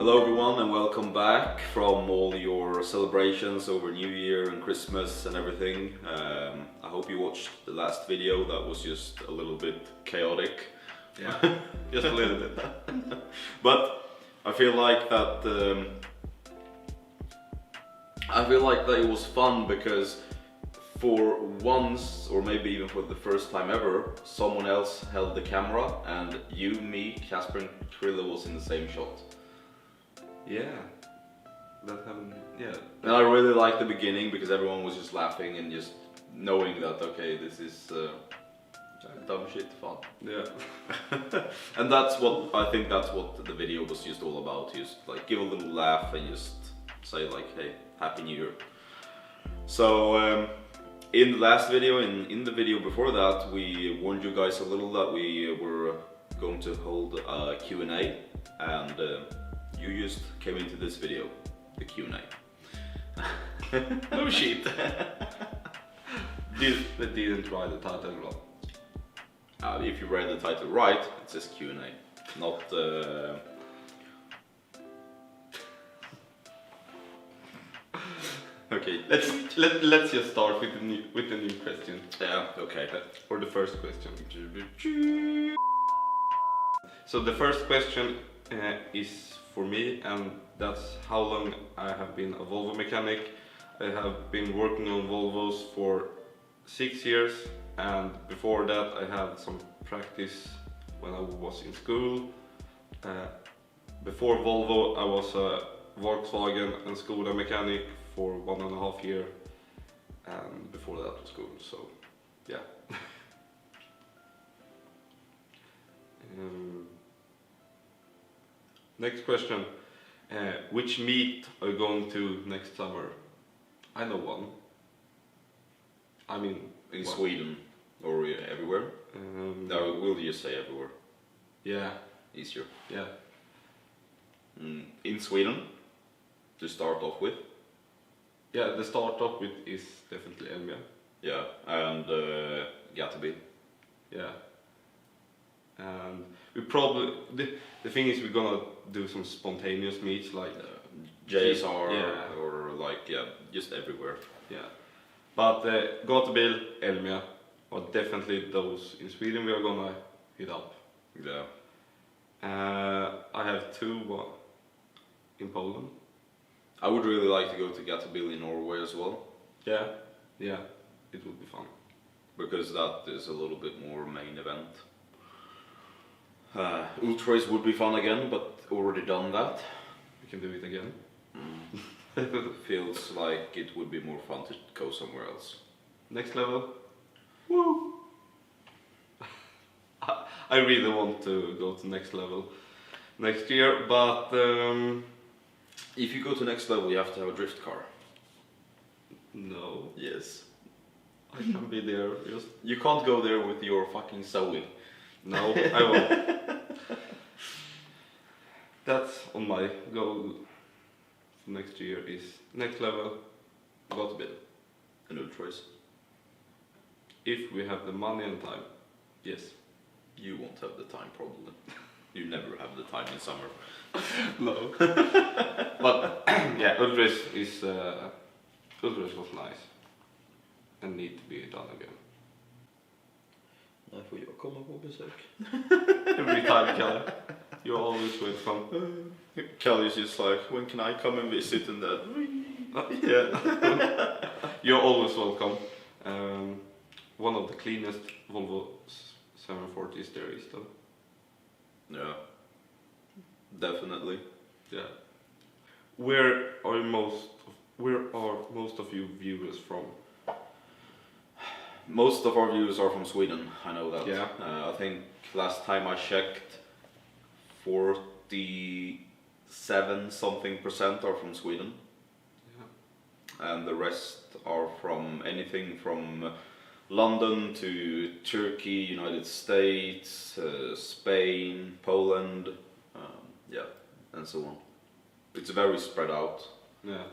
Hello everyone and welcome back from all your celebrations over New Year and Christmas and everything. I hope you watched the last video. That was just a little bit chaotic. Yeah, just a little bit. But I feel like that it was fun because for once, or maybe even for the first time ever, someone else held the camera and you, me, Casper and Krilla was in the same shot. Yeah, that happened. Yeah, and I really liked the beginning because everyone was just laughing and just knowing that okay, this is dumb shit fun. Yeah, and that's what I think. That's what the video was just all about. Just like give a little laugh and just say like, hey, Happy New Year. So in the last video, in the video before that, we warned you guys a little that we were going to hold a Q&A, and you just came into this video, the Q&A. no shit. They didn't write the title wrong. If you read the title right, it says Q&A, not. Okay, let's just start with the new question. Yeah. Okay. Or the first question. So the first question is for me, and that's how long I have been a Volvo mechanic. I have been working on Volvos for 6 years, and before that I had some practice when I was in school. Before Volvo I was a Volkswagen and Skoda mechanic for 1.5 years, and before that was school, so yeah. Next question. Which meet are you going to next summer? I know one. I mean, in Sweden or everywhere? No, we'll just say everywhere. Yeah. Easier. Yeah. In Sweden, to start off with. Yeah, the start off with is definitely Elmia. Yeah, and Gatabil. Yeah. And we probably, the thing is we're gonna do some spontaneous meets like JSR, yeah. or like, yeah, just everywhere. Yeah. But Gatabil, Elmia are definitely those in Sweden we are gonna hit up. Yeah. I have two in Poland. I would really like to go to Gatabil in Norway as well. Yeah, yeah, it would be fun. Because that is a little bit more main event. Ultras would be fun again, but already done that. We can do it again. Feels like it would be more fun to go somewhere else. Next level. Woo! I really want to go to next level next year, but if you go to next level, you have to have a drift car. No. Yes. I can be there. Just you can't go there with your fucking Zoe. No, I won't. That's on my goal for next year is next level, Gatabil. And Ultras. If we have the money and time, yes. You won't have the time probably. You never have the time in summer. No. But yeah, Ultras was nice and need to be done again. När får jag komma på besök? Every time, Kalle. You're always welcome. Kalle is just like, when can I come and visit? And that. Yeah. You're always welcome. One of the cleanest Volvo 740s there is though. Yeah. Definitely. Yeah. Where are most of you viewers from? Most of our viewers are from Sweden, I know that. Yeah. I think last time I checked, 47 something percent are from Sweden. Yeah. And the rest are from anything from London to Turkey, United States, Spain, Poland, yeah, and so on. It's very spread out. Yeah.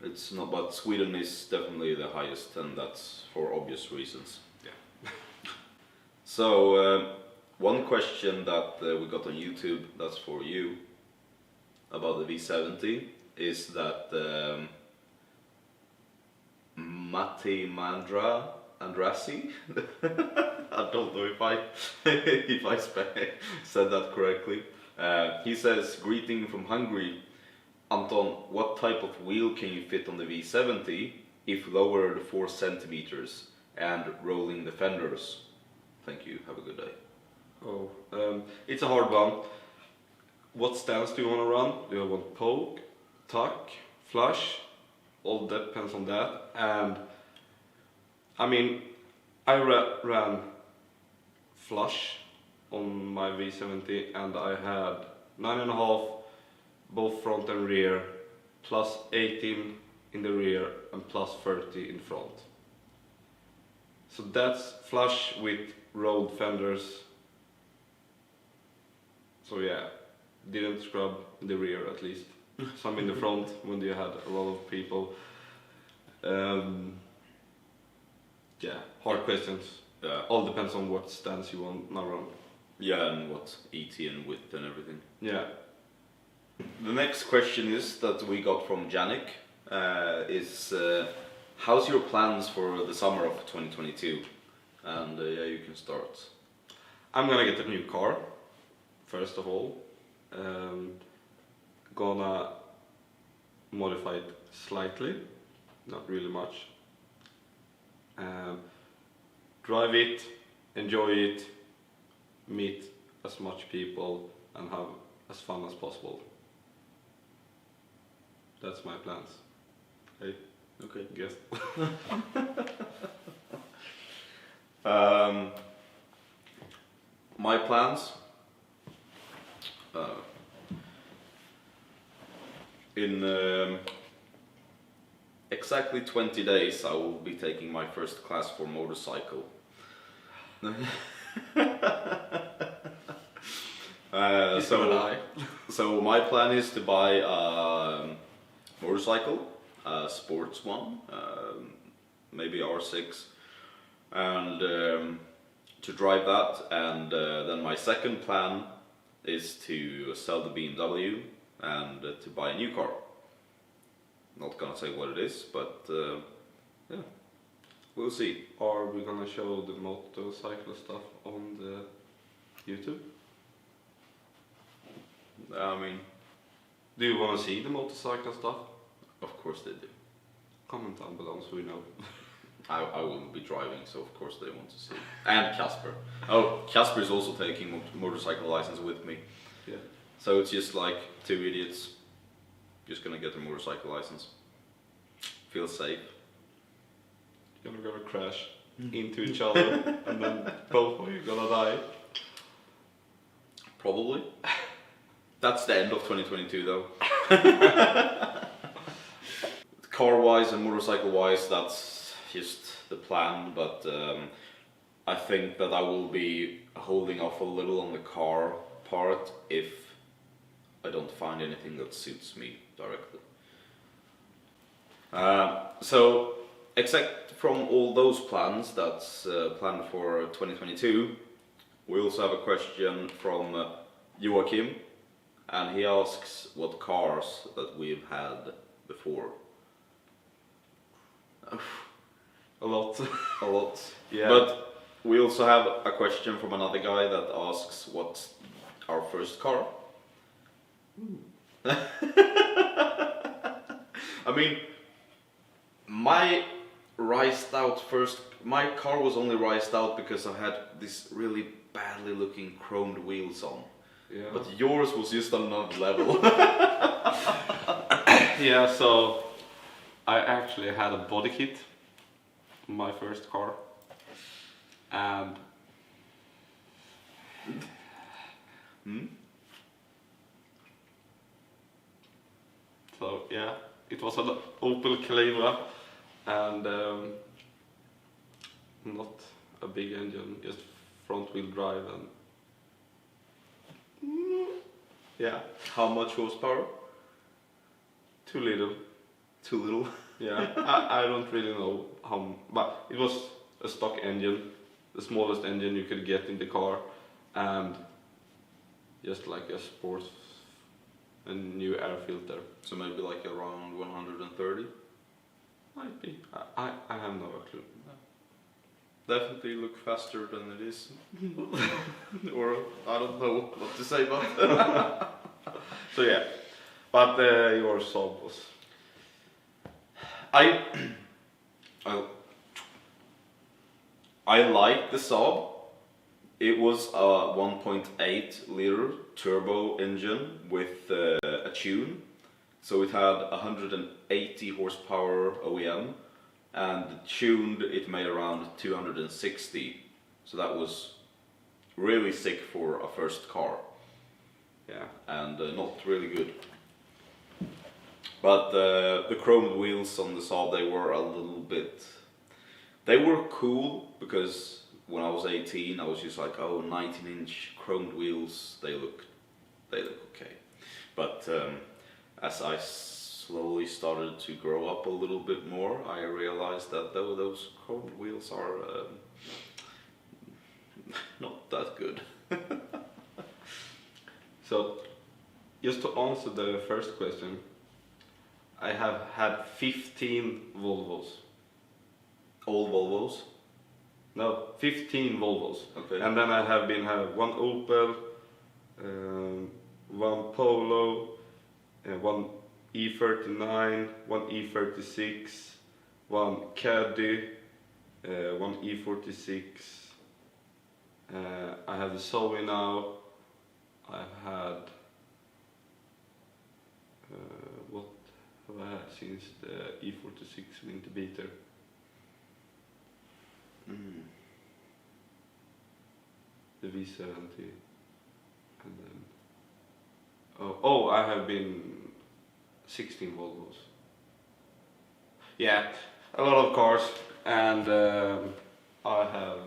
It's not, but Sweden is definitely the highest, and that's for obvious reasons. Yeah. So one question that we got on YouTube, that's for you. about the V70 is that Matti Andrassi, I don't know if I said that correctly. He says, greeting from Hungary. Anton, what type of wheel can you fit on the V70 if lowered 4 centimeters and rolling the fenders? Thank you, have a good day. Oh, it's a hard one. What stance do you want to run? Do you want poke, tuck, flush? All depends on that. And I mean, I ran flush on my V70 and I had 9.5 both front and rear, plus 18 in the rear and plus 30 in front. So that's flush with rolled fenders. So yeah, didn't scrub in the rear at least. Some in the front when you had a lot of people. Yeah, hard questions. All depends on what stance you want to run. Yeah, and what ET and width and everything. Yeah. The next question is that we got from Janik is how's your plans for the summer of 2022? And yeah, you can start. I'm gonna get a new car, first of all. Gonna modify it slightly, not really much. Drive it, enjoy it, meet as much people and have as fun as possible. That's my plans. Hey, Okay. guess. My plans. In exactly 20 days, I will be taking my first class for motorcycle. So my plan is to buy a motorcycle, a sports one, maybe R6, and to drive that. And then my second plan is to sell the BMW and to buy a new car. Not gonna say what it is, but yeah, we'll see. Are we gonna show the motorcycle stuff on the YouTube? I mean, Do you want to see the motorcycle stuff? of course they do. Comment down below so we know. I will be driving, so of course they want to see. And Casper. Oh, Casper is also taking motorcycle license with me. Yeah. So it's just like 2 idiots just gonna get a motorcycle license. Feel safe. You're gonna crash into each other and then both of you gonna die. Probably. That's the end of 2022 though. Car wise and motorcycle wise, that's just the plan, but I think that I will be holding off a little on the car part if I don't find anything that suits me directly. So, except from all those plans that's planned for 2022, we also have a question from Joachim, and he asks what cars that we've had before. A lot. A lot. Yeah. But we also have a question from another guy that asks what's our first car. I mean, my car was only riced out because I had this really badly looking chromed wheels on. Yeah. But yours was just another level. Yeah, so I actually had a body kit on my first car. And so yeah, it was an Opel Calibra and not a big engine, just front wheel drive and yeah, How much horsepower? too little. Too little. Yeah, I don't really know how, but it was a stock engine, the smallest engine you could get in the car, and just like a sports a new air filter. So maybe like around 130? Might be. I have no clue. Definitely look faster than it is. Or I don't know what to say about that. So yeah, but your Saab was... I like the Saab. It was a 1.8 liter turbo engine with a tune. So it had 180 horsepower OEM, and tuned it made around 260. So that was really sick for a first car. Yeah. And not really good. But the chromed wheels on the Saab, they were a little bit... They were cool because when I was 18, I was just like, oh, 19-inch chromed wheels, they look okay. But as I slowly started to grow up a little bit more, I realized that those chromed wheels are not that good. So, just to answer the first question, I have had 15 Volvos. All Volvos? No, 15 Volvos. Okay. And then I have one Opel, one Polo, one E39, one E36, one Caddy, one E46. I have the Zoe now. I've had... what have I had since the E46 Winter Beater? The V70, and then I have been 16 Volvos. Yeah, a lot of cars, and I have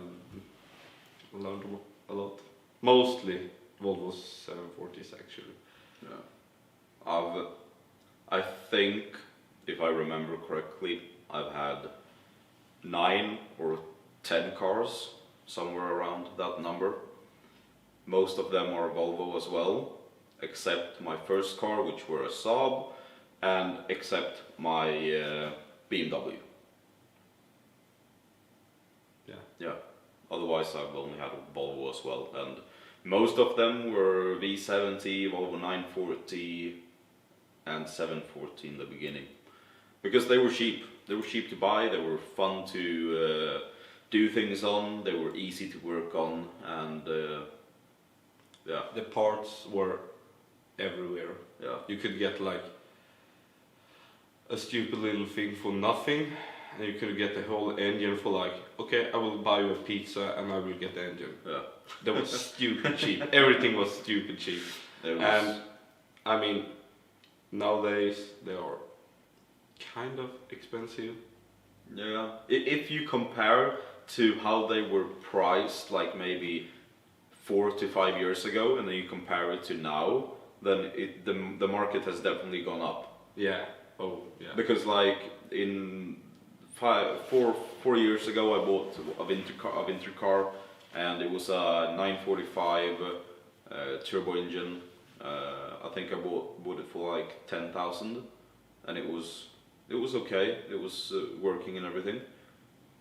learned a lot. Mostly Volvo 740s actually. Yeah. I think, if I remember correctly, I've had 9 or 10 cars, somewhere around that number. Most of them are Volvo as well, except my first car, which were a Saab, and except my BMW. Yeah. Otherwise, I've only had a Volvo as well, and most of them were V70, Volvo 940, and 740 in the beginning, because they were cheap. They were cheap to buy. They were fun to do things on. They were easy to work on, and yeah. The parts were everywhere. Yeah. You could get like a stupid little thing for nothing, and you could get the whole engine for like, okay, I will buy you a pizza and I will get the engine. Yeah. That was stupid cheap. Everything was stupid cheap. And I mean, nowadays they are kind of expensive. Yeah. If you compare to how they were priced, like maybe 4 to 5 years ago, and then you compare it to now, then the market has definitely gone up. Yeah. Oh, yeah. Because like in 4 years ago, I bought a winter car, and it was a 945 turbo engine. I think I bought it for like 10,000, and it was okay. It was working and everything,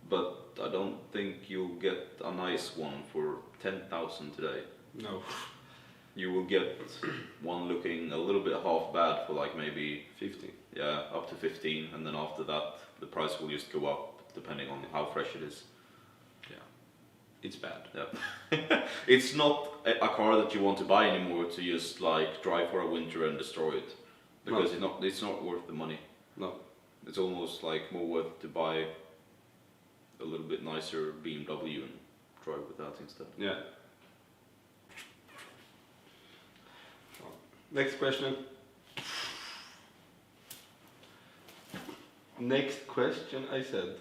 but I don't think you'll get a nice one for 10,000 today. No. You will get one looking a little bit half bad for like maybe 15. Yeah, up to 15, and then after that the price will just go up depending on how fresh it is. Yeah, it's bad. Yeah. It's not a car that you want to buy anymore to just like drive for a winter and destroy it, because it's not worth the money. No. It's almost like more worth to buy a little bit nicer BMW and drive with that instead. Yeah. Next question. Next question, I said.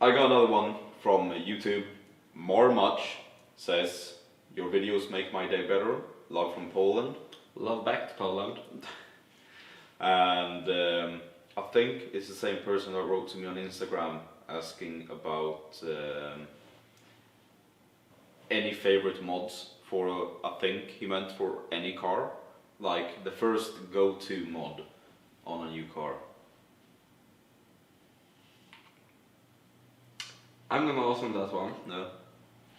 I got another one from YouTube. More much says, your videos make my day better. Love from Poland. Love back to Poland. And I think it's the same person that wrote to me on Instagram asking about any favorite mods for I think he meant for any car, like the first go-to mod on a new car. I'm gonna ask on that one. No.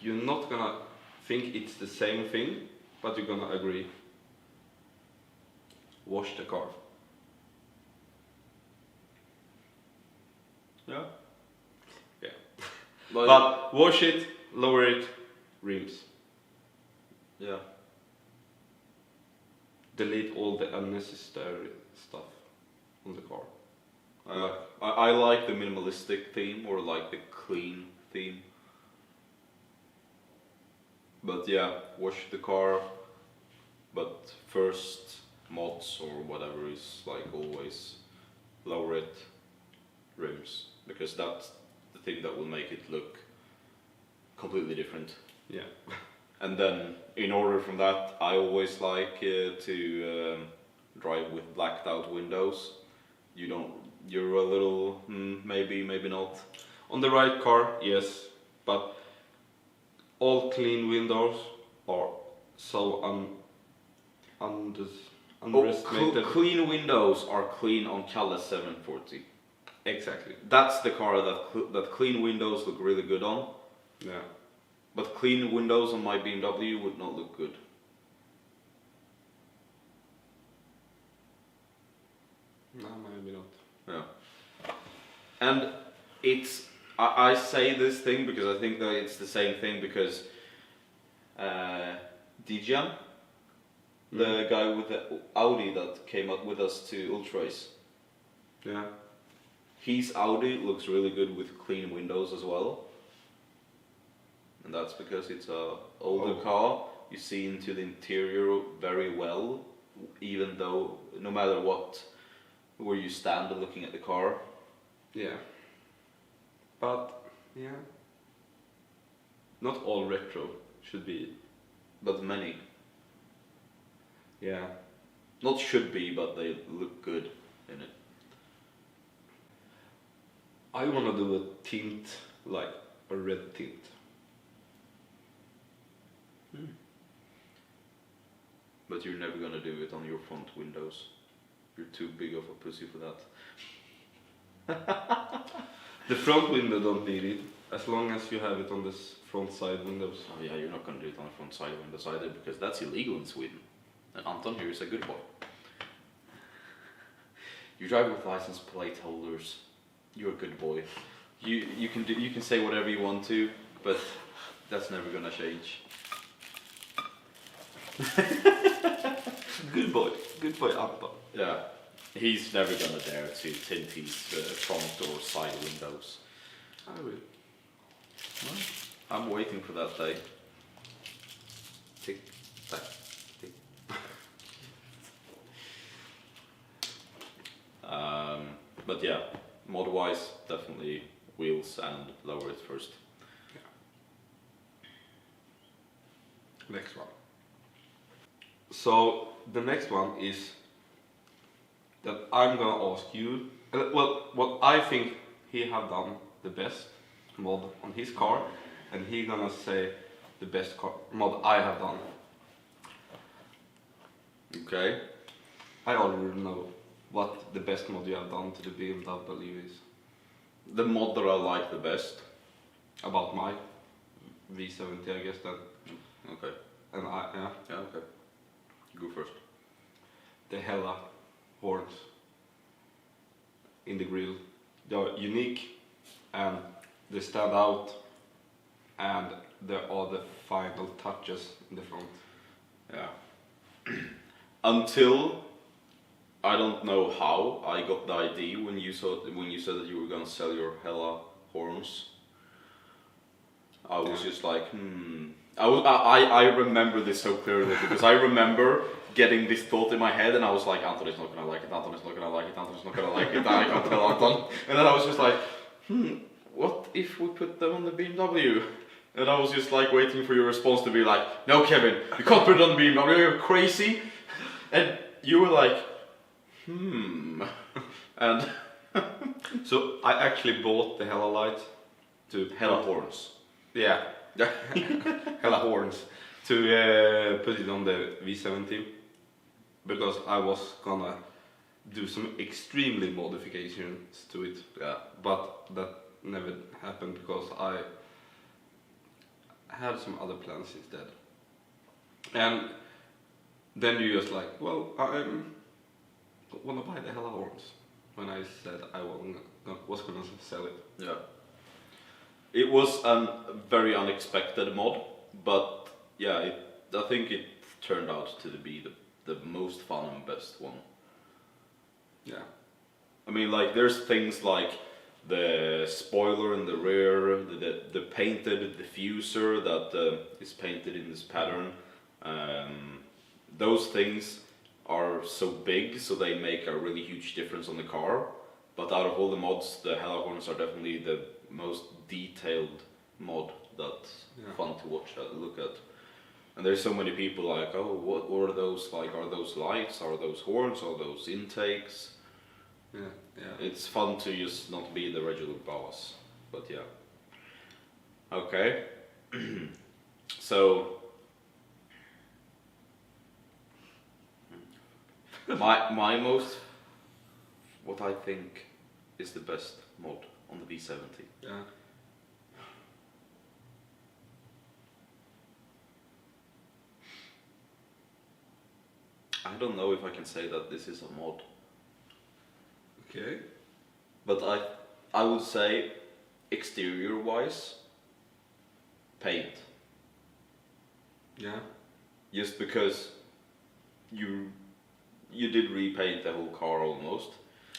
You're not gonna think it's the same thing, but you're gonna agree. Wash the car. Yeah. Yeah. Like, But wash it, lower it, rims. yeah. Delete all the unnecessary stuff on the car. I like the minimalistic theme or like the clean theme. But yeah, wash the car. But first mods or whatever is like always lower it, rims, because that's the thing that will make it look completely different. Yeah. And then in order from that, I always like to drive with blacked out windows. You're a little maybe not. On the right car, yes, but all clean windows are so underestimated. Clean windows are clean on Kalle 740. Exactly. That's the car that clean windows look really good on. Yeah. But clean windows on my BMW would not look good. No, maybe not. Yeah. And I say this thing because I think that it's the same thing because Dijan, the guy with the Audi that came up with us to Ultrace, Yeah. his Audi looks really good with clean windows as well. And that's because it's a older car. You see into the interior very well, even though no matter what, where you stand looking at the car. Yeah. But yeah. Not all retro should be. But many. Yeah. Not should be, but they look good in it. I wanna do a tint, like a red tint. But you're never gonna do it on your front windows. You're too big of a pussy for that. The front window don't need it, as long as you have it on the front side windows. Oh yeah, you're not gonna do it on the front side windows either, because that's illegal in Sweden. And Anton here is a good boy. You drive with license plate holders. You're a good boy. You can say whatever you want to, but that's never gonna change. Good boy Anton. Yeah, he's never gonna dare to tint his front or side windows. I will. Well, I'm waiting for that day. Tick, tack, tick. But yeah, mod-wise, definitely wheels and lower it first. Next one. So the next one is that I'm gonna ask you. Well, what I think he have done the best mod on his car, and he gonna say the best mod I have done. Okay. I already know what the best mod you have done to the BMW is. The mod that I like the best. About my V70, I guess that. Okay. And Yeah, okay. Go first. The Hella horns in the grille. They're unique and they stand out, and there are the final touches in the front. Yeah. Until I don't know how I got the idea when you said that you were gonna sell your Hella horns. I was just like, I remember this so clearly because I remember getting this thought in my head and I was like, Anton is not gonna like it, Anton is not gonna like it, Anton is not gonna like it, I can't tell Anton. And then I was just like, what if we put them on the BMW? And I was just like waiting for your response to be like, no Kevin, you can't put it on the BMW, you're crazy. And you were like, And So I actually bought the Hella light to Hella horns. Yeah. Hella horns to put it on the V70 because I was gonna do some extremely modifications to it. Yeah. But that never happened because I had some other plans instead. And then you just like, well, I wanna buy the hella horns. When I said I was gonna sell it. Yeah. It was a very unexpected mod, but yeah, I think it turned out to be the most fun and best one. Yeah. I mean, like, there's things like the spoiler in the rear, the painted diffuser that is painted in this pattern. Those things are so big, so they make a really huge difference on the car. But out of all the mods, the Hellahorns are definitely the most detailed mod that's fun to look at. And there's so many people like, oh, what are those like? Are those lights? Are those horns? Are those intakes? Yeah. It's fun to just not be the regular boss, but yeah. Okay. So my most, what I think is the best mod on the V70. Yeah. I don't know if I can say that this is a mod. Okay. But I would say exterior wise, paint. Yeah. Just because you did repaint the whole car almost.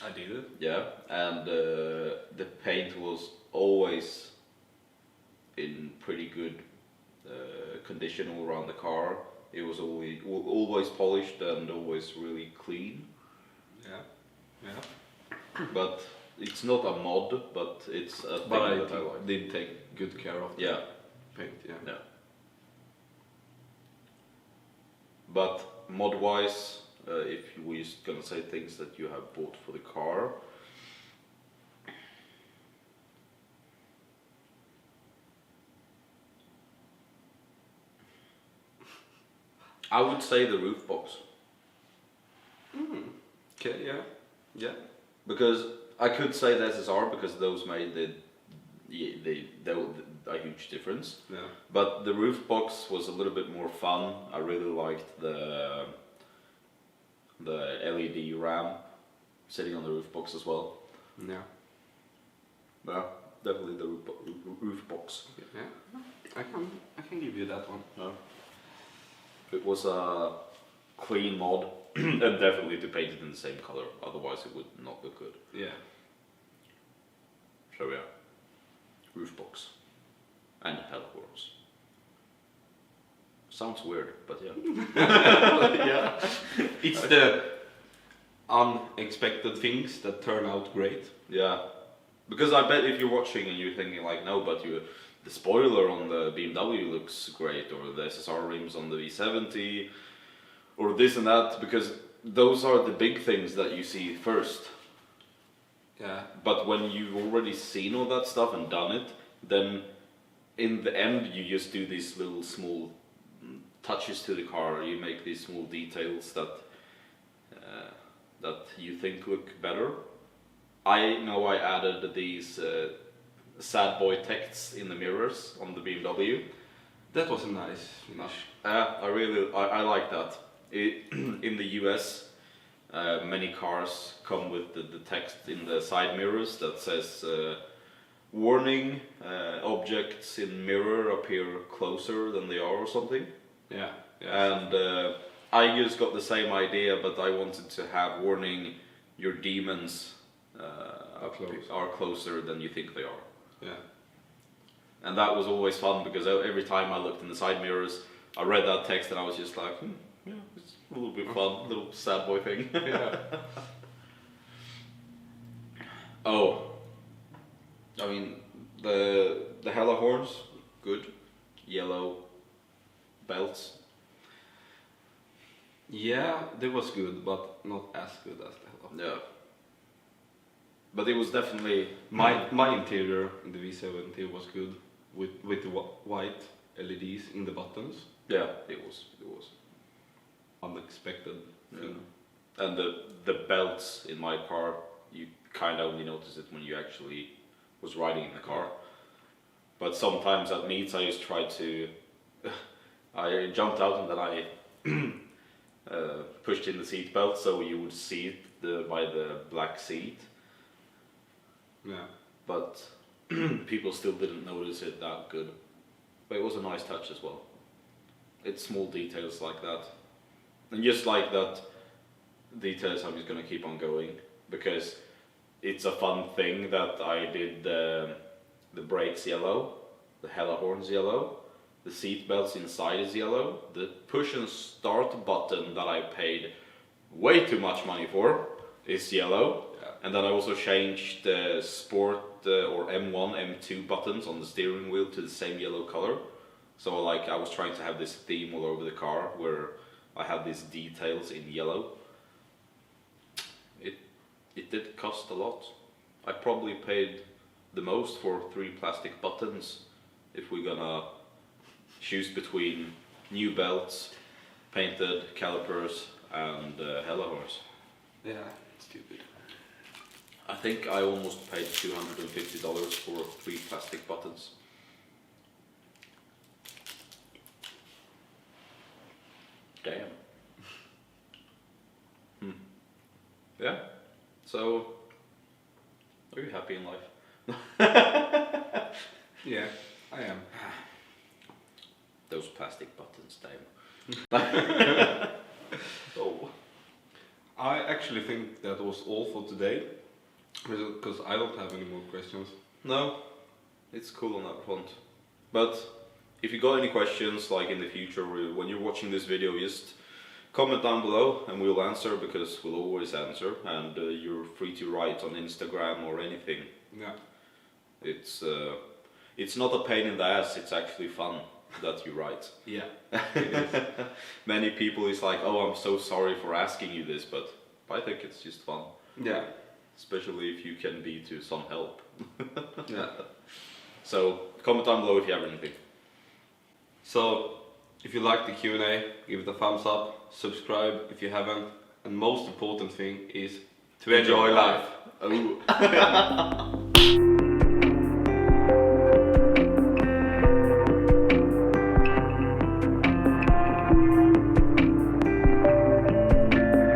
I did it. Yeah, and the paint was always in pretty good condition all around the car. It was always polished and always really clean. Yeah. Yeah. But it's not a mod, but it's a thing But that I like. did take good care of the paint. Yeah. Yeah. But mod-wise, if we're just gonna say things that you have bought for the car, I would say the roof box. Okay. Yeah. Yeah. Because I could say the SSR because those made a huge difference. Yeah. But the roof box was a little bit more fun. I really liked the LED RAM sitting on the roof box as well. Yeah. Yeah, definitely the roof box. Yeah. I can give you that one. Yeah. It was a clean mod and definitely to paint it in the same color, otherwise it would not look good. Yeah. So yeah, roof box and Hellahorns. Sounds weird, but yeah. Yeah. It's the unexpected things that turn out great. Yeah, because I bet if you're watching and you're thinking like, no, but the spoiler on the BMW looks great, or the SSR rims on the V70, or this and that, because those are the big things that you see first. Yeah. But when you've already seen all that stuff and done it, then in the end you just do these little small touches to the car. You make these small details that you think look better. I know I added these sad boy texts in the mirrors on the BMW. That was a nice finish. I like that. In the US, many cars come with the text in the side mirrors that says warning, objects in mirror appear closer than they are or something. Yeah. And I just got the same idea, but I wanted to have warning, your demons are closer than you think they are. Yeah. And that was always fun because every time I looked in the side mirrors, I read that text and I was just like, yeah, it's a little bit fun, little sad boy thing. Yeah. Oh, I mean, the Hellahorns, good. Yellow belts. Yeah, they was good, but not as good as the Hella. Yeah. But it was definitely my interior in the V70 was good with the white LEDs in the buttons. Yeah, it was. Unexpected thing. Yeah. And the belts in my car, you kind of only notice it when you actually was riding in the car. But sometimes at meets I just try to, I jumped out and then I pushed in the seat belt so you would see it by the black seat. Yeah. But people still didn't notice it that good. But it was a nice touch as well. It's small details like that. And just like that details, I'm just gonna keep on going because it's a fun thing that I did the brakes yellow, the hella horns yellow, the seat belts inside is yellow, the push and start button that I paid way too much money for is yellow, and then I also changed the sport or M1, M2 buttons on the steering wheel to the same yellow color. So like I was trying to have this theme all over the car where I had these details in yellow. It did cost a lot. I probably paid the most for 3 plastic buttons if we're gonna choose between new belts, painted calipers and hella horns. Yeah, stupid. I think I almost paid $250 for 3 plastic buttons. Damn. Yeah. So, are you happy in life? Yeah, I am. Those plastic buttons, damn. Oh. I actually think that was all for today, because I don't have any more questions. No, it's cool on that front. But if you got any questions, like in the future, when you're watching this video, just comment down below and we'll answer, because we'll always answer. And you're free to write on Instagram or anything. Yeah. It's not a pain in the ass, it's actually fun that you write. Yeah. Many people is like, oh, I'm so sorry for asking you this, but I think it's just fun. Yeah. Especially if you can be to some help. Yeah. So comment down below if you have anything. So, if you like the Q&A, give it a thumbs up, subscribe if you haven't, and most important thing is to enjoy life. Oh.